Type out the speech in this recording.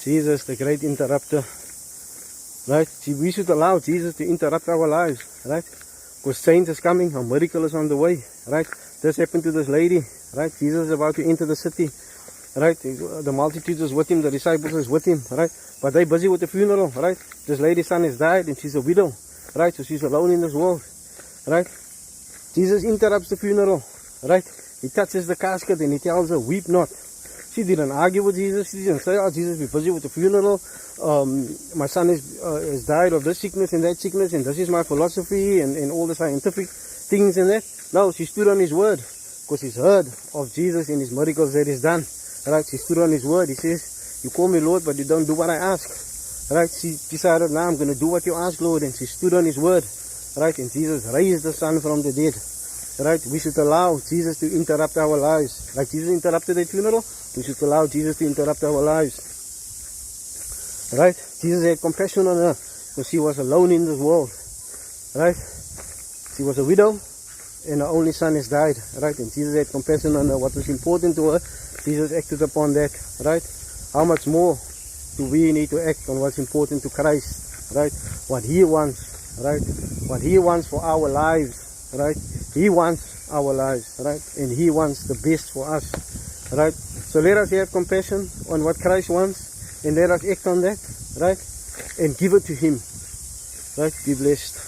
Jesus, the great interrupter. Right? See, we should allow Jesus to interrupt our lives. Right? Because change is coming, a miracle is on the way. Right? This happened to this lady. Right? Jesus is about to enter the city. Right? The multitude is with him, the disciples is with him. Right? But they're busy with the funeral. Right? This lady's son has died and she's a widow. Right? So she's alone in this world. Right? Jesus interrupts the funeral. Right? He touches the casket and he tells her, weep not. She didn't argue with Jesus. She didn't say, oh, Jesus, be busy with the funeral. My son has died of this sickness and that sickness, and this is my philosophy and all the scientific things and that. No, she stood on his word because he's heard of Jesus and his miracles that he's done. Right? She stood on his word. He says, you call me Lord, but you don't do what I ask. Right? She decided, now I'm going to do what you ask, Lord, and she stood on his word. Right? And Jesus raised the son from the dead. Right? We should allow Jesus to interrupt our lives. Like Jesus interrupted the funeral, we should allow Jesus to interrupt our lives. Right? Jesus had compassion on her because she was alone in this world. Right? She was a widow and her only son has died. Right? And Jesus had compassion on her. What was important to her, Jesus acted upon that. Right? How much more do we need to act on what's important to Christ? Right? What He wants. Right? What He wants for our lives. Right? He wants our lives, right? And He wants the best for us, right? So let us have compassion on what Christ wants and let us act on that, right? And give it to Him, right? Be blessed.